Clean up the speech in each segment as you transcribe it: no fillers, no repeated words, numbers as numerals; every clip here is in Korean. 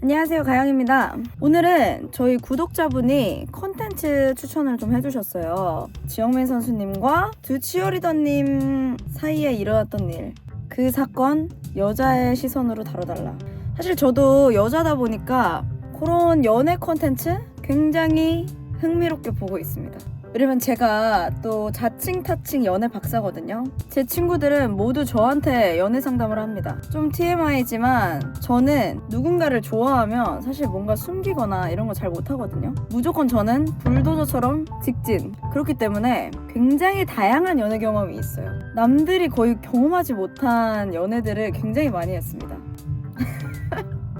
안녕하세요, 가영입니다. 오늘은 저희 구독자분이 컨텐츠 추천을 좀 해주셨어요. 지영민 선수님과 두 치어리더님 사이에 일어났던 일, 그 사건 여자의 시선으로 다뤄달라. 사실 저도 여자다 보니까 그런 연애 컨텐츠 굉장히 흥미롭게 보고 있습니다. 왜냐면 제가 또 자칭 타칭 연애 박사거든요. 제 친구들은 모두 저한테 연애 상담을 합니다. 좀 TMI지만 저는 누군가를 좋아하면 사실 뭔가 숨기거나 이런 거 잘 못하거든요. 무조건 저는 불도저처럼 직진. 그렇기 때문에 굉장히 다양한 연애 경험이 있어요. 남들이 거의 경험하지 못한 연애들을 굉장히 많이 했습니다.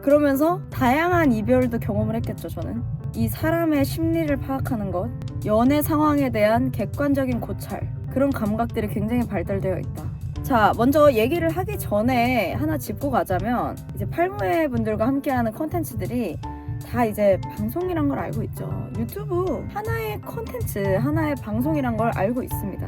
그러면서 다양한 이별도 경험을 했겠죠, 저는. 이 사람의 심리를 파악하는 것, 연애 상황에 대한 객관적인 고찰, 그런 감각들이 굉장히 발달되어 있다. 자, 먼저 얘기를 하기 전에 하나 짚고 가자면, 이제 팔무회 분들과 함께하는 컨텐츠들이 다 이제 방송이란 걸 알고 있죠. 유튜브 하나의 컨텐츠, 하나의 방송이란 걸 알고 있습니다.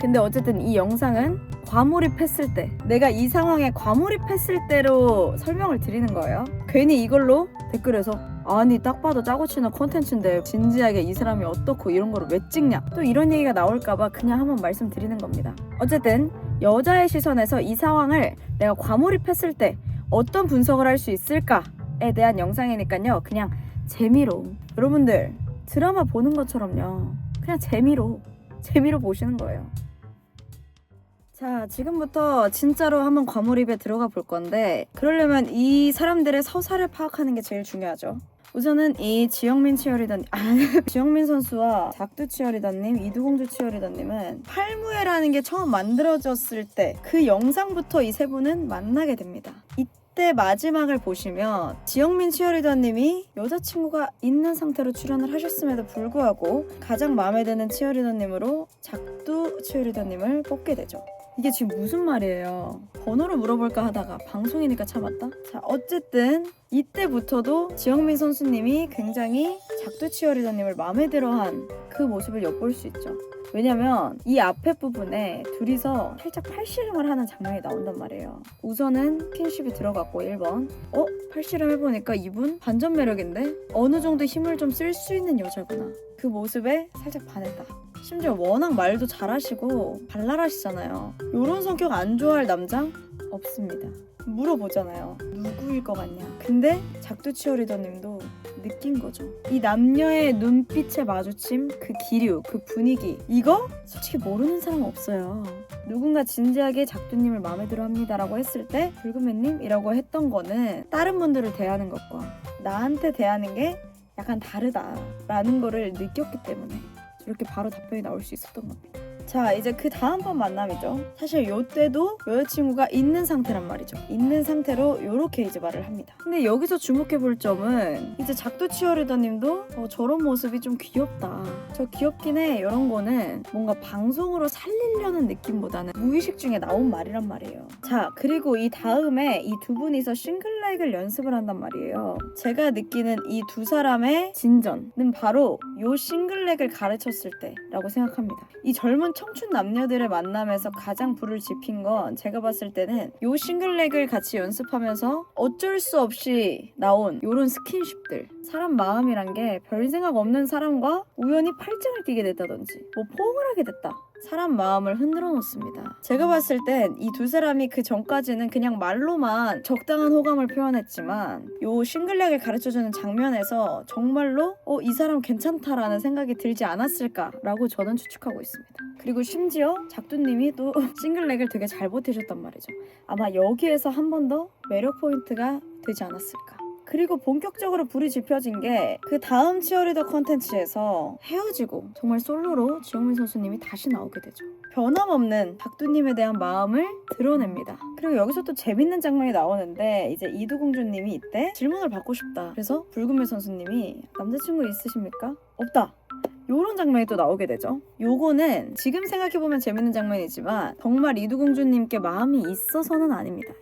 근데 어쨌든 이 영상은 과몰입했을 때, 내가 이 상황에 과몰입했을 때로 설명을 드리는 거예요. 괜히 이걸로 댓글에서 아니 딱 봐도 짜고 치는 콘텐츠인데 진지하게 이 사람이 어떻고 이런 거를 왜 찍냐, 또 이런 얘기가 나올까봐 그냥 한번 말씀드리는 겁니다. 어쨌든 여자의 시선에서 이 상황을 내가 과몰입했을 때 어떤 분석을 할 수 있을까에 대한 영상이니까요. 그냥 재미로, 여러분들 드라마 보는 것처럼요, 그냥 재미로 보시는 거예요. 자, 지금부터 진짜로 한번 과몰입에 들어가 볼 건데, 그러려면 이 사람들의 서사를 파악하는 게 제일 중요하죠. 우선은 이 지영민 지영민 선수와 작두 치어리더님, 이두공주 치어리더님은 팔무회라는 게 처음 만들어졌을 때 그 영상부터 이 세 분은 만나게 됩니다. 이때 마지막을 보시면 지영민 치어리더님이 여자친구가 있는 상태로 출연을 하셨음에도 불구하고 가장 마음에 드는 치어리더님으로 작두 치어리더님을 뽑게 되죠. 이게 지금 무슨 말이에요? 번호를 물어볼까 하다가 방송이니까 참았다? 자, 어쨌든 이때부터도 지영민 선수님이 굉장히 작두 치어리더님을 마음에 들어한 그 모습을 엿볼 수 있죠. 왜냐면 이 앞에 부분에 둘이서 살짝 팔씨름을 하는 장면이 나온단 말이에요. 우선은 스킨십이 들어갔고 1번 팔씨름 해보니까 이분 반전 매력인데 어느 정도 힘을 좀 쓸 수 있는 여자구나. 그 모습에 살짝 반했다. 심지어 워낙 말도 잘하시고 발랄하시잖아요. 요런 성격 안 좋아할 남자 없습니다. 물어보잖아요. 누구일 것 같냐. 근데 작두 치어리더님도 느낀 거죠. 이 남녀의 눈빛의 마주침, 그 기류, 그 분위기, 이거 솔직히 모르는 사람 없어요. 누군가 진지하게 작두님을 마음에 들어 합니다라고 했을 때 불금맨님이라고 했던 거는 다른 분들을 대하는 것과 나한테 대하는 게 약간 다르다라는 거를 느꼈기 때문에 이렇게 바로 답변이 나올 수 있었던 겁니다. 자, 이제 그 다음번 만남이죠. 사실 요때도 여자친구가 있는 상태란 말이죠. 있는 상태로 요렇게 이제 말을 합니다. 근데 여기서 주목해볼 점은 이제 작두 치어리더님도 저런 모습이 좀 귀엽다, 저 귀엽긴 해, 이런 거는 뭔가 방송으로 살리려는 느낌보다는 무의식 중에 나온 말이란 말이에요. 자, 그리고 이 다음에 이 두 분이서 싱글렉을 연습을 한단 말이에요. 제가 느끼는 이 두 사람의 진전은 바로 요 싱글렉을 가르쳤을 때라고 생각합니다. 이 젊은 청춘 남녀들의 만남에서 가장 불을 지핀 건 제가 봤을 때는 요 싱글렉을 같이 연습하면서 어쩔 수 없이 나온 요런 스킨십들. 사람 마음이란 게 별 생각 없는 사람과 우연히 팔짱을 끼게 됐다든지 뭐 포옹을 하게 됐다, 사람 마음을 흔들어 놓습니다. 제가 봤을 땐 이 두 사람이 그 전까지는 그냥 말로만 적당한 호감을 표현했지만 요 싱글렉을 가르쳐주는 장면에서 정말로 이 사람 괜찮다라는 생각이 들지 않았을까라고 저는 추측하고 있습니다. 그리고 심지어 작두님이 또 싱글렉을 되게 잘 버티셨단 말이죠. 아마 여기에서 한 번 더 매력 포인트가 되지 않았을까. 그리고 본격적으로 불이 지펴진 게 그 다음 치어리더 컨텐츠에서 헤어지고 정말 솔로로 지영민 선수님이 다시 나오게 되죠. 변함없는 작두님에 대한 마음을 드러냅니다. 그리고 여기서 또 재밌는 장면이 나오는데 이제 이두공주님이 이때 질문을 받고 싶다. 그래서 불금의 선수님이 남자친구 있으십니까? 없다. 요런 장면이 또 나오게 되죠. 요거는 지금 생각해보면 재밌는 장면이지만 정말 이두공주님께 마음이 있어서는 아닙니다.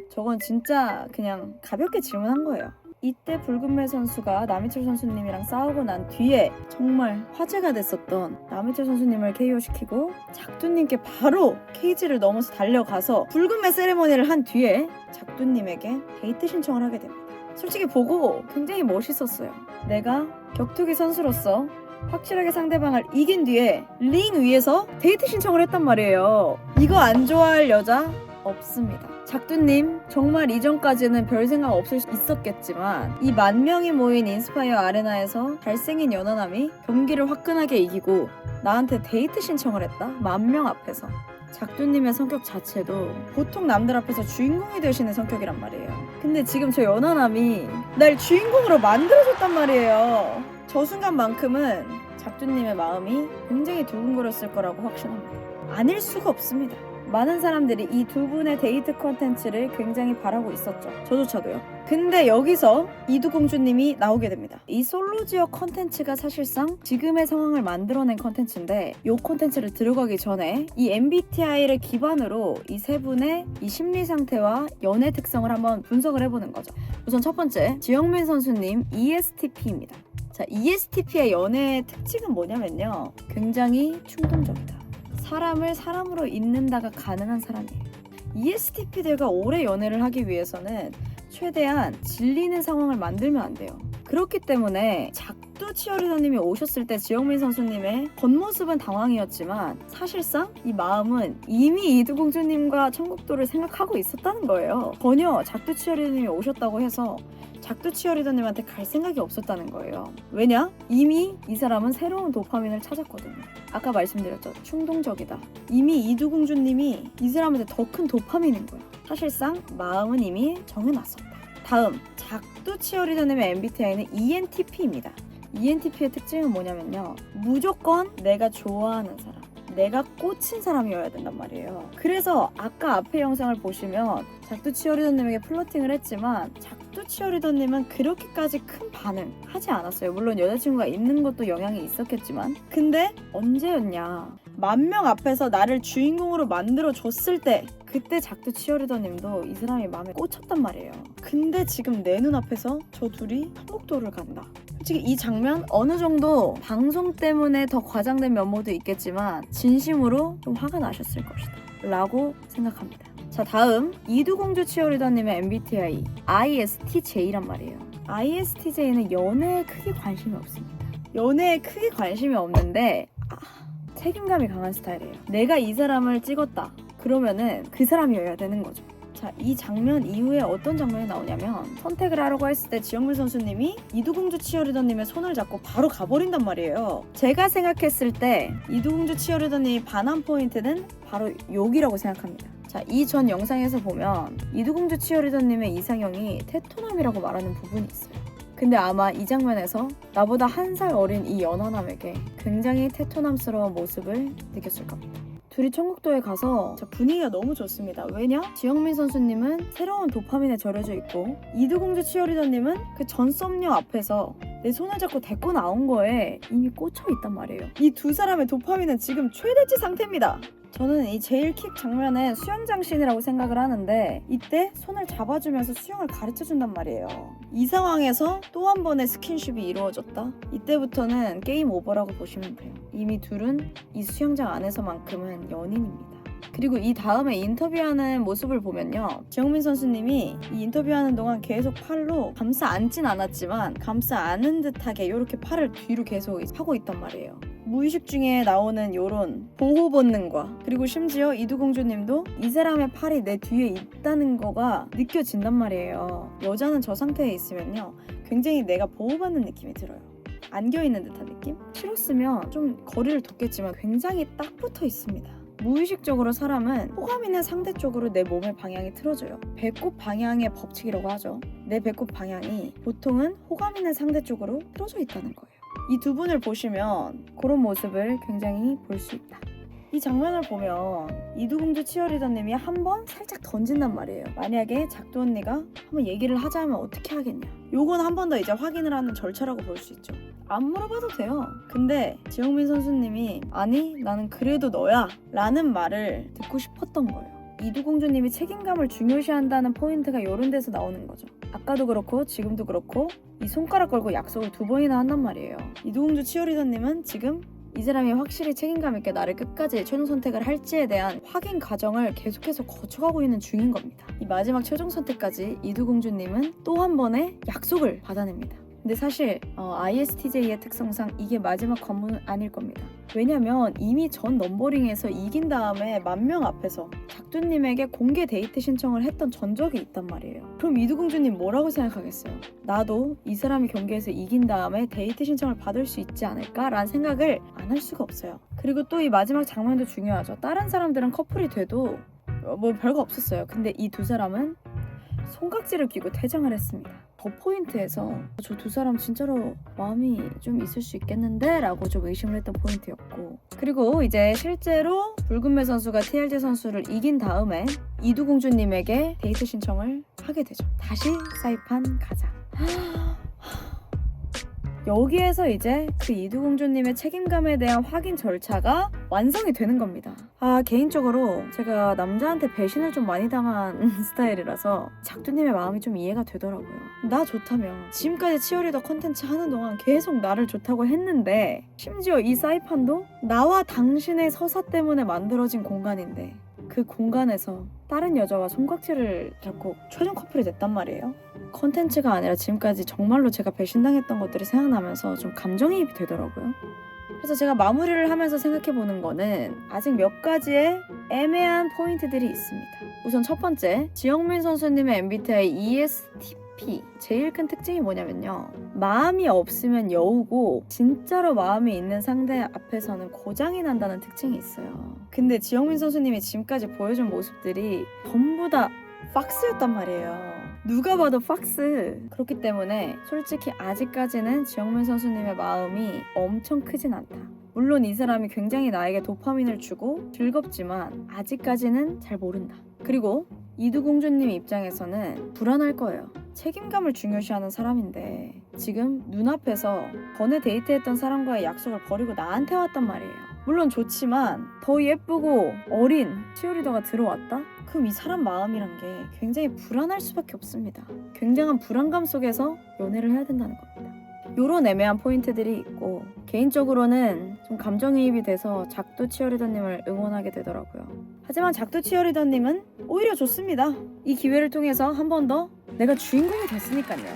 저건 진짜 그냥 가볍게 질문한 거예요. 이때 불금매 선수가 남희철 선수님이랑 싸우고 난 뒤에 정말 화제가 됐었던 남희철 선수님을 KO시키고 작두님께 바로 케이지를 넘어서 달려가서 불금매 세레머니를 한 뒤에 작두님에게 데이트 신청을 하게 됩니다. 솔직히 보고 굉장히 멋있었어요. 내가 격투기 선수로서 확실하게 상대방을 이긴 뒤에 링 위에서 데이트 신청을 했단 말이에요. 이거 안 좋아할 여자 없습니다. 작두님, 정말 이전까지는 별 생각 없을 수 있었겠지만 이 10,000명이 모인 인스파이어 아레나에서 잘생긴 연하남이 경기를 화끈하게 이기고 나한테 데이트 신청을 했다? 10,000명 앞에서. 작두님의 성격 자체도 보통 남들 앞에서 주인공이 되시는 성격이란 말이에요. 근데 지금 저 연하남이 날 주인공으로 만들어줬단 말이에요. 저 순간만큼은 작두님의 마음이 굉장히 두근거렸을 거라고 확신합니다. 아닐 수가 없습니다. 많은 사람들이 이 두 분의 데이트 컨텐츠를 굉장히 바라고 있었죠. 저조차도요. 근데 여기서 이두공주님이 나오게 됩니다. 이 솔로 지역 컨텐츠가 사실상 지금의 상황을 만들어낸 컨텐츠인데 이 컨텐츠를 들어가기 전에 이 MBTI를 기반으로 이 세 분의 이 심리 상태와 연애 특성을 한번 분석을 해보는 거죠. 우선 첫 번째, 지영민 선수님 ESTP입니다. 자, ESTP의 연애의 특징은 뭐냐면요. 굉장히 충동적이다. 사람을 사람으로 잊는다가 가능한 사람이에요. ESTP들과 오래 연애를 하기 위해서는 최대한 질리는 상황을 만들면 안 돼요. 그렇기 때문에 작두 치어리더님이 오셨을 때 지영민 선수님의 겉모습은 당황이었지만 사실상 이 마음은 이미 이두공주님과 청국도를 생각하고 있었다는 거예요. 전혀 작두 치어리더님이 오셨다고 해서 작두 치어리더님한테 갈 생각이 없었다는 거예요. 왜냐? 이미 이 사람은 새로운 도파민을 찾았거든요. 아까 말씀드렸죠. 충동적이다. 이미 이두공주님이 이 사람한테 더 큰 도파민인 거야. 사실상 마음은 이미 정해놨었다. 다음, 작두 치어리더님의 MBTI는 ENTP입니다. ENTP의 특징은 뭐냐면요. 무조건 내가 좋아하는 사람, 내가 꽂힌 사람이어야 된단 말이에요. 그래서 아까 앞에 영상을 보시면 작두 치어리더님에게 플러팅을 했지만 작두 치어리더님은 그렇게까지 큰 반응 하지 않았어요. 물론 여자친구가 있는 것도 영향이 있었겠지만 근데 언제였냐. 10,000명 앞에서 나를 주인공으로 만들어줬을 때 그때 작두 치어리더님도 이 사람이 마음에 꽂혔단 말이에요. 근데 지금 내 눈앞에서 저 둘이 청국도를 간다. 솔직히 이 장면 어느 정도 방송 때문에 더 과장된 면모도 있겠지만 진심으로 좀 화가 나셨을 것이다 라고 생각합니다. 자, 다음 이두공주 치어리더님의 MBTI ISTJ란 말이에요. ISTJ는 연애에 크게 관심이 없습니다. 연애에 크게 관심이 없는데 책임감이 강한 스타일이에요. 내가 이 사람을 찍었다 그러면은 그 사람이어야 되는 거죠. 자, 이 장면 이후에 어떤 장면이 나오냐면 선택을 하라고 했을 때 지영민 선수님이 이두공주 치어리더님의 손을 잡고 바로 가버린단 말이에요. 제가 생각했을 때 이두공주 치어리더님이 반한 포인트는 바로 여기라고 생각합니다. 자, 이 전 영상에서 보면 이두공주 치어리더님의 이상형이 테토남이라고 말하는 부분이 있어요. 근데 아마 이 장면에서 나보다 1살 어린 이 연하남에게 굉장히 테토남스러운 모습을 느꼈을 겁니다. 둘이 청국도에 가서 분위기가 너무 좋습니다. 왜냐? 지영민 선수님은 새로운 도파민에 절여져 있고 이두공주 치어리더님은 그 전 썸녀 앞에서 내 손을 잡고 데리고 나온 거에 이미 꽂혀 있단 말이에요. 이 두 사람의 도파민은 지금 최대치 상태입니다. 저는 이 제일 킥 장면은 수영장 씬이라고 생각을 하는데 이때 손을 잡아주면서 수영을 가르쳐준단 말이에요. 이 상황에서 또 한 번의 스킨십이 이루어졌다? 이때부터는 게임 오버라고 보시면 돼요. 이미 둘은 이 수영장 안에서만큼은 연인입니다. 그리고 이 다음에 인터뷰하는 모습을 보면요. 지영민 선수님이 이 인터뷰하는 동안 계속 팔로 감싸 안진 않았지만 감싸 안은 듯하게 이렇게 팔을 뒤로 계속 하고 있단 말이에요. 무의식 중에 나오는 요런 보호 본능과 그리고 심지어 이두공주님도 이 사람의 팔이 내 뒤에 있다는 거가 느껴진단 말이에요. 여자는 저 상태에 있으면요. 굉장히 내가 보호받는 느낌이 들어요. 안겨있는 듯한 느낌? 싫었으면 좀 거리를 뒀겠지만 굉장히 딱 붙어 있습니다. 무의식적으로 사람은 호감 있는 상대 쪽으로 내 몸의 방향이 틀어져요. 배꼽 방향의 법칙이라고 하죠. 내 배꼽 방향이 보통은 호감 있는 상대 쪽으로 틀어져 있다는 거예요. 이 두 분을 보시면 그런 모습을 굉장히 볼 수 있다. 이 장면을 보면 이두공주 치어리더님이 한번 살짝 던진단 말이에요. 만약에 작두 언니가 한번 얘기를 하자면 어떻게 하겠냐. 요건 한 번 더 이제 확인을 하는 절차라고 볼 수 있죠. 안 물어봐도 돼요. 근데 지영민 선수님이 아니 나는 그래도 너야 라는 말을 듣고 싶었던 거예요. 이두공주님이 책임감을 중요시한다는 포인트가 이런 데서 나오는 거죠. 아까도 그렇고 지금도 그렇고 이 손가락 걸고 약속을 2번이나 한단 말이에요. 이두공주 치어리더님은 지금 이 사람이 확실히 책임감 있게 나를 끝까지 최종 선택을 할지에 대한 확인 과정을 계속해서 거쳐가고 있는 중인 겁니다. 이 마지막 최종 선택까지 이두공주님은 또 한 번의 약속을 받아냅니다. 근데 사실 ISTJ의 특성상 이게 마지막 관문은 아닐 겁니다. 왜냐면 이미 전 넘버링에서 이긴 다음에 10,000명 앞에서 작두님에게 공개 데이트 신청을 했던 전적이 있단 말이에요. 그럼 이두공주님 뭐라고 생각하겠어요? 나도 이 사람이 경기에서 이긴 다음에 데이트 신청을 받을 수 있지 않을까라는 생각을 안 할 수가 없어요. 그리고 또 이 마지막 장면도 중요하죠. 다른 사람들은 커플이 돼도 뭐 별거 없었어요. 근데 이 두 사람은 손깍지를 끼고 퇴장을 했습니다. 더 포인트에서 저 두 사람 진짜로 마음이 좀 있을 수 있겠는데? 라고 좀 의심을 했던 포인트였고, 그리고 이제 실제로 붉은매 선수가 TLJ 선수를 이긴 다음에 이두공주님에게 데이트 신청을 하게 되죠. 다시 사이판 가자. 여기에서 이제 그 이두공주님의 책임감에 대한 확인 절차가 완성이 되는 겁니다. 개인적으로 제가 남자한테 배신을 좀 많이 당한 스타일이라서 작두님의 마음이 좀 이해가 되더라고요. 나 좋다며 지금까지 치어리더 컨텐츠 하는 동안 계속 나를 좋다고 했는데, 심지어 이 사이판도 나와 당신의 서사 때문에 만들어진 공간인데 그 공간에서 다른 여자와 손깍지를 잡고 최종 커플이 됐단 말이에요. 컨텐츠가 아니라 지금까지 정말로 제가 배신당했던 것들이 생각나면서 좀 감정이입이 되더라고요. 그래서 제가 마무리를 하면서 생각해보는 거는 아직 몇 가지의 애매한 포인트들이 있습니다. 우선 첫 번째, 지영민 선수님의 MBTI ESTP 제일 큰 특징이 뭐냐면요, 마음이 없으면 여우고 진짜로 마음이 있는 상대 앞에서는 고장이 난다는 특징이 있어요. 근데 지영민 선수님이 지금까지 보여준 모습들이 전부 다 팍스였단 말이에요. 누가 봐도 팍스. 그렇기 때문에 솔직히 아직까지는 지영민 선수님의 마음이 엄청 크진 않다. 물론 이 사람이 굉장히 나에게 도파민을 주고 즐겁지만 아직까지는 잘 모른다. 그리고 이두공주님 입장에서는 불안할 거예요. 책임감을 중요시하는 사람인데 지금 눈앞에서 전에 데이트했던 사람과의 약속을 버리고 나한테 왔단 말이에요. 물론 좋지만 더 예쁘고 어린 치어리더가 들어왔다? 그럼 이 사람 마음이란 게 굉장히 불안할 수밖에 없습니다. 굉장한 불안감 속에서 연애를 해야 된다는 겁니다. 요런 애매한 포인트들이 있고, 개인적으로는 좀 감정이입이 돼서 작두 치어리더님을 응원하게 되더라고요. 하지만 작두 치어리더님은 오히려 좋습니다. 이 기회를 통해서 한 번 더 내가 주인공이 됐으니까요.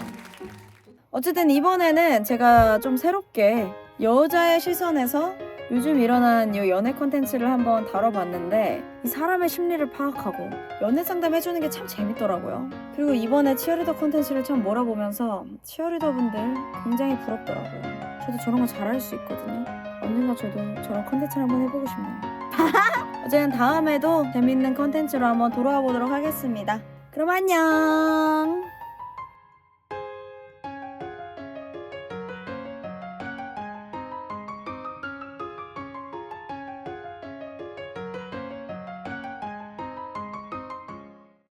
어쨌든 이번에는 제가 좀 새롭게 여자의 시선에서 요즘 일어난 이 연애 콘텐츠를 한번 다뤄봤는데, 이 사람의 심리를 파악하고 연애 상담 해주는 게 참 재밌더라고요. 그리고 이번에 치어리더 콘텐츠를 참 몰아보면서 치어리더분들 굉장히 부럽더라고요. 저도 저런 거 잘할 수 있거든요. 언젠가 저도 저런 콘텐츠를 한번 해보고 싶네요. 어쨌든 다음에도 재밌는 콘텐츠로 한번 돌아와 보도록 하겠습니다. 그럼 안녕.